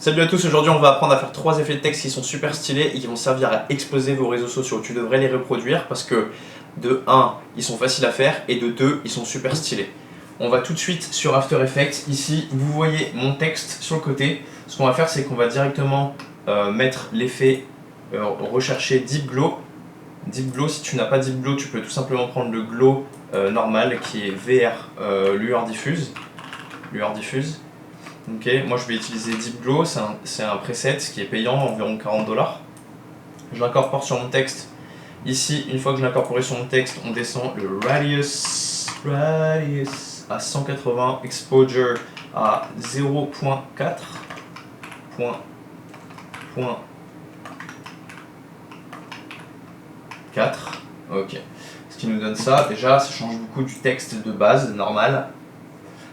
Salut à tous, aujourd'hui on va apprendre à faire 3 effets de texte qui sont super stylés et qui vont servir à exploser vos réseaux sociaux. Tu devrais les reproduire parce que de 1, ils sont faciles à faire et de 2, ils sont super stylés. On va tout de suite sur After Effects. Ici, vous voyez mon texte sur le côté. Ce qu'on va faire, c'est qu'on va directement mettre l'effet rechercher Deep Glow. Deep Glow, si tu n'as pas Deep Glow, tu peux tout simplement prendre le Glow normal qui est VR lueur diffuse. Ok, moi je vais utiliser Deep Glow, c'est un preset qui est payant, environ 40 $. Je l'incorpore sur mon texte. Ici, une fois que je l'ai incorporé sur mon texte, on descend le radius à 180, exposure à 0.4. Ok. Ce qui nous donne ça, déjà, ça change beaucoup du texte de base, normal.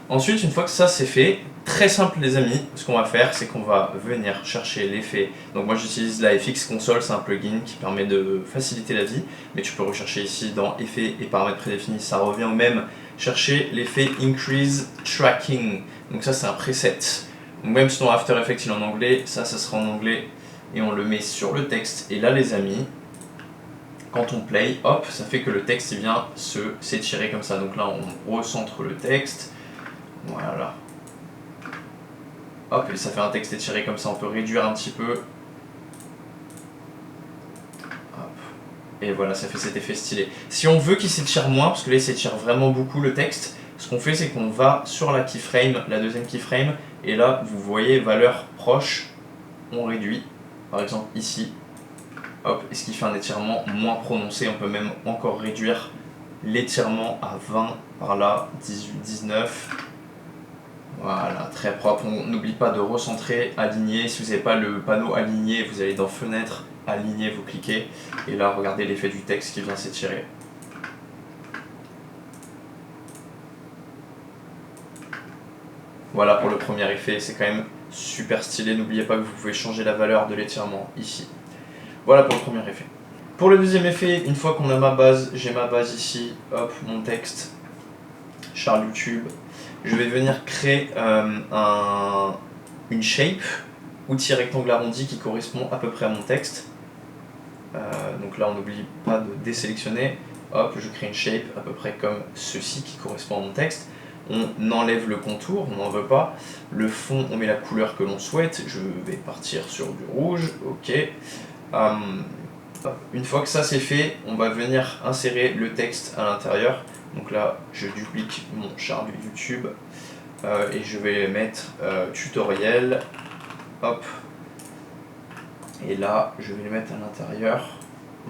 Ensuite, une fois que ça c'est fait, très simple les amis, ce qu'on va faire c'est qu'on va venir chercher l'effet. Donc moi j'utilise la FX Console, c'est un plugin qui permet de faciliter la vie, mais tu peux rechercher ici dans effets et paramètres prédéfinis, ça revient au même. Chercher l'effet Increase Tracking, donc ça c'est un preset. Donc même si ton After Effects il est en anglais, ça sera en anglais et on le met sur le texte. Et là les amis, quand on play, hop, ça fait que le texte il vient s'étirer comme ça. Donc là on recentre le texte. Voilà. Hop, et ça fait un texte étiré comme ça, on peut réduire un petit peu. Hop. Et voilà, ça fait cet effet stylé. Si on veut qu'il s'étire moins, parce que là il s'étire vraiment beaucoup le texte, ce qu'on fait c'est qu'on va sur la keyframe, la deuxième keyframe, et là vous voyez valeur proche, on réduit, par exemple ici. Hop, et ce qui fait un étirement moins prononcé, on peut même encore réduire l'étirement à 20, par là, 18, 19. Voilà, très propre. On n'oublie pas de recentrer, aligner. Si vous n'avez pas le panneau aligné, vous allez dans Fenêtre, aligner, vous cliquez. Et là, regardez l'effet du texte qui vient s'étirer. Voilà pour le premier effet, c'est quand même super stylé. N'oubliez pas que vous pouvez changer la valeur de l'étirement ici. Voilà pour le premier effet. Pour le deuxième effet, une fois qu'on a ma base, j'ai ma base ici, hop, mon texte, Charles YouTube. Je vais venir créer une shape, outil rectangle arrondi qui correspond à peu près à mon texte. Donc là on n'oublie pas de désélectionner. Hop, je crée une shape à peu près comme ceci qui correspond à mon texte. On enlève le contour, on n'en veut pas. Le fond, on met la couleur que l'on souhaite. Je vais partir sur du rouge, ok. Une fois que ça c'est fait, on va venir insérer le texte à l'intérieur. Donc là, je duplique mon char du YouTube et je vais mettre tutoriel. Hop. Et là, je vais le mettre à l'intérieur.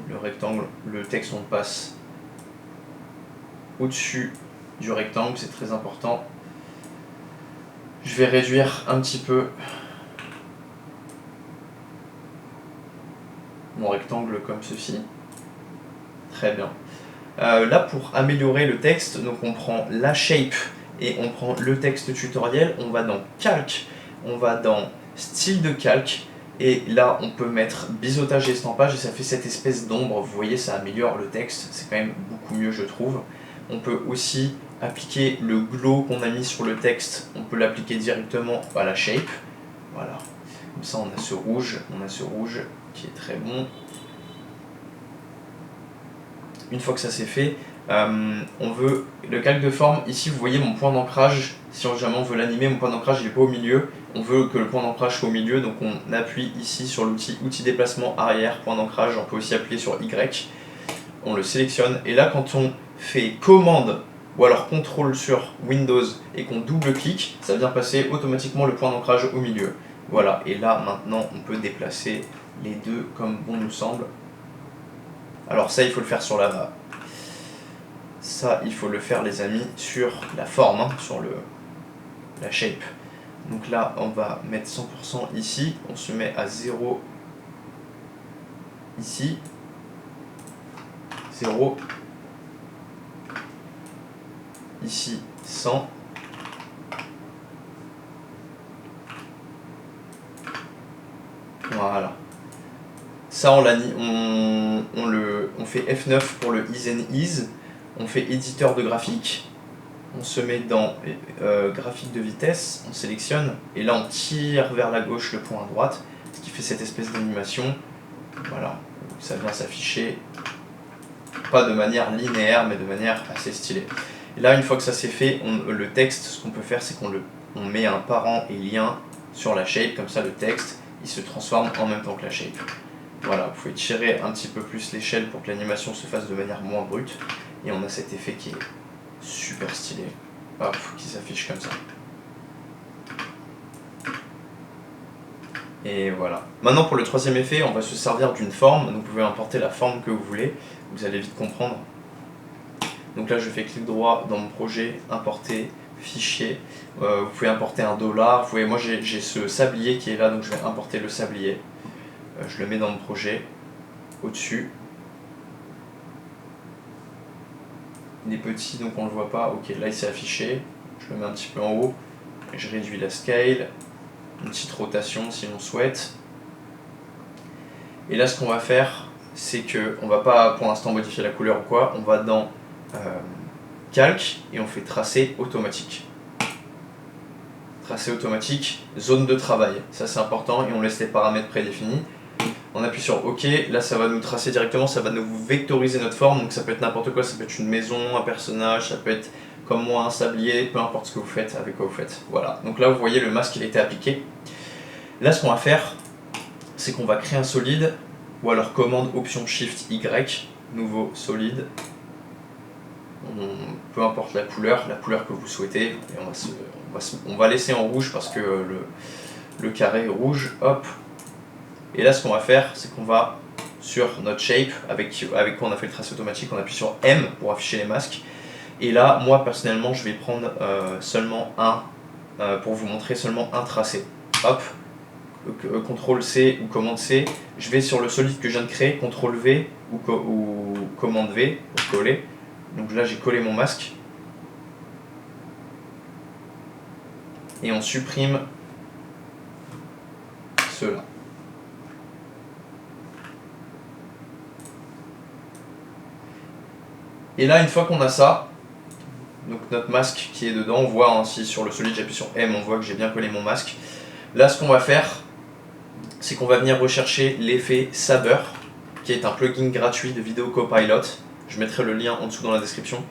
Le rectangle, le texte, on le passe au-dessus du rectangle, c'est très important. Je vais réduire un petit peu mon rectangle comme ceci. Très bien. Là, pour améliorer le texte, donc on prend la shape et on prend le texte tutoriel, on va dans calque, on va dans style de calque, et là on peut mettre biseautage et estampage et ça fait cette espèce d'ombre. Vous voyez, ça améliore le texte, c'est quand même beaucoup mieux je trouve. On peut aussi appliquer le glow qu'on a mis sur le texte, on peut l'appliquer directement à la shape. Voilà, comme ça on a ce rouge qui est très bon. Une fois que ça c'est fait, on veut le calque de forme. Ici vous voyez mon point d'ancrage, si jamais on veut l'animer, mon point d'ancrage il n'est pas au milieu, on veut que le point d'ancrage soit au milieu, donc on appuie ici sur l'outil déplacement arrière, point d'ancrage, on peut aussi appuyer sur Y, on le sélectionne, et là quand on fait commande ou alors contrôle sur Windows et qu'on double-clique, ça vient passer automatiquement le point d'ancrage au milieu. Voilà, et là maintenant on peut déplacer les deux comme bon nous semble. Alors ça il faut le faire sur la... Ça il faut le faire les amis sur la forme, hein, sur la shape. Donc là on va mettre 100% ici, on se met à 0 ici, 0 ici, 100. Voilà. Ça on fait F9 pour le Ease and Ease, on fait éditeur de graphique, on se met dans graphique de vitesse, on sélectionne, et là on tire vers la gauche le point à droite, ce qui fait cette espèce d'animation. Voilà, ça vient s'afficher, pas de manière linéaire, mais de manière assez stylée. Et là, une fois que ça c'est fait, le texte, ce qu'on peut faire, c'est qu'on met un parent et lien sur la shape, comme ça le texte, il se transforme en même temps que la shape. Voilà, vous pouvez tirer un petit peu plus l'échelle pour que l'animation se fasse de manière moins brute, et on a cet effet qui est super stylé, hop, qui s'affiche comme ça. Et voilà. Maintenant pour le troisième effet, on va se servir d'une forme, donc vous pouvez importer la forme que vous voulez, vous allez vite comprendre. Donc là je fais clic droit dans mon projet, importer, fichier, vous pouvez importer un dollar, vous voyez moi j'ai ce sablier qui est là, donc je vais importer le sablier, je le mets dans mon projet, au-dessus. Il est petit donc on le voit pas, ok là il s'est affiché, je le mets un petit peu en haut, et je réduis la scale, une petite rotation si on souhaite. Et là ce qu'on va faire, c'est que on va pas pour l'instant modifier la couleur ou quoi, on va dans calque et on fait tracer automatique. Tracé automatique, zone de travail, ça c'est important et on laisse les paramètres prédéfinis. On appuie sur OK, là ça va nous tracer directement, ça va nous vectoriser notre forme, donc ça peut être n'importe quoi, ça peut être une maison, un personnage, ça peut être comme moi un sablier, peu importe ce que vous faites, avec quoi vous faites. Voilà, donc là vous voyez le masque il a été appliqué. Là ce qu'on va faire, c'est qu'on va créer un solide, ou alors commande option Shift Y, nouveau solide. Peu importe la couleur que vous souhaitez, et on va laisser en rouge parce que le carré est rouge, hop. Et là ce qu'on va faire, c'est qu'on va sur notre shape, avec quoi on a fait le tracé automatique, on appuie sur M pour afficher les masques. Et là, moi personnellement, je vais prendre seulement pour vous montrer seulement un tracé. Hop, CTRL C ou commande C, je vais sur le solide que je viens de créer, CTRL V ou commande V pour coller. Donc là j'ai collé mon masque. Et on supprime ceux-là. Et là une fois qu'on a ça, donc notre masque qui est dedans, on voit ainsi sur le solide, j'appuie sur M, on voit que j'ai bien collé mon masque. Là ce qu'on va faire, c'est qu'on va venir rechercher l'effet Saber, qui est un plugin gratuit de Video Copilot. Je mettrai le lien en dessous dans la description.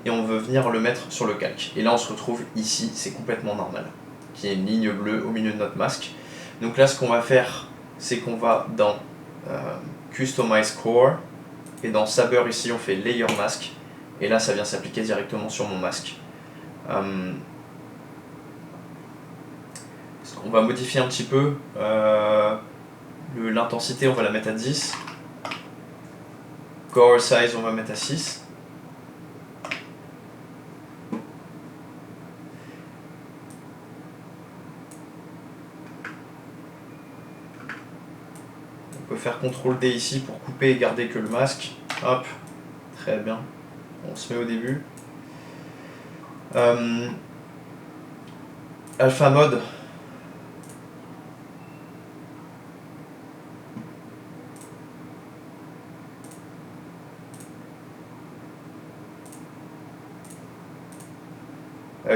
Et on veut venir le mettre sur le calque. Et là on se retrouve ici, c'est complètement normal, qui est une ligne bleue au milieu de notre masque. Donc là ce qu'on va faire, c'est qu'on va dans Customize Core, et dans Saber ici on fait Layer Mask, et là ça vient s'appliquer directement sur mon masque. On va modifier un petit peu, l'intensité on va la mettre à 10, Core Size on va mettre à 6. On peut faire CTRL D ici pour couper et garder que le masque. Hop, très bien. On se met au début. Alpha Mode.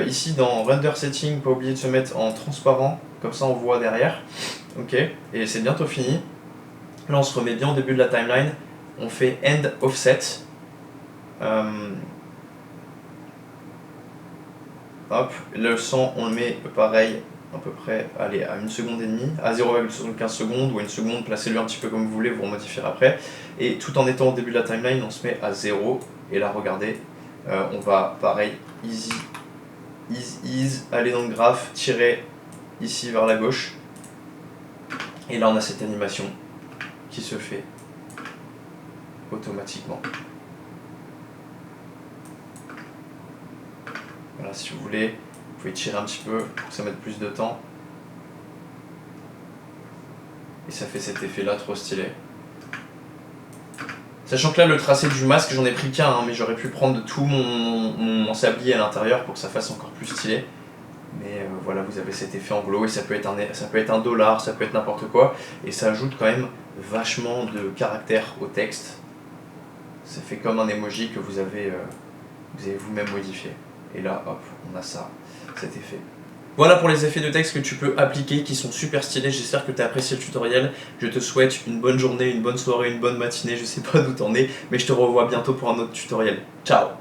Ici dans Render Setting, pas oublier de se mettre en transparent, comme ça on voit derrière. Ok, et c'est bientôt fini. Là on se remet bien au début de la timeline, on fait End Offset. Hop, le 100 on le met pareil, à peu près allez, à 1 seconde et demie, à 0,75 secondes ou à 1 seconde, placez-le un petit peu comme vous voulez, vous remodifierez après. Et tout en étant au début de la timeline, on se met à 0, et là regardez, on va pareil, ease, aller dans le graphe, tirer ici vers la gauche, et là on a cette animation qui se fait automatiquement. Voilà, si vous voulez, vous pouvez tirer un petit peu pour que ça mette plus de temps. Et ça fait cet effet là trop stylé. Sachant que là le tracé du masque j'en ai pris qu'un, mais j'aurais pu prendre tout mon sablier à l'intérieur pour que ça fasse encore plus stylé. Mais voilà, vous avez cet effet en glow et ça peut être un dollar, ça peut être n'importe quoi. Et ça ajoute quand même vachement de caractère au texte. Ça fait comme un emoji que vous avez vous-même modifié. et là hop, on a ça, cet effet. Voilà pour les effets de texte que tu peux appliquer qui sont super stylés, j'espère que tu as apprécié le tutoriel, je te souhaite une bonne journée, une bonne soirée, une bonne matinée, je sais pas d'où t'en es, mais je te revois bientôt pour un autre tutoriel. Ciao!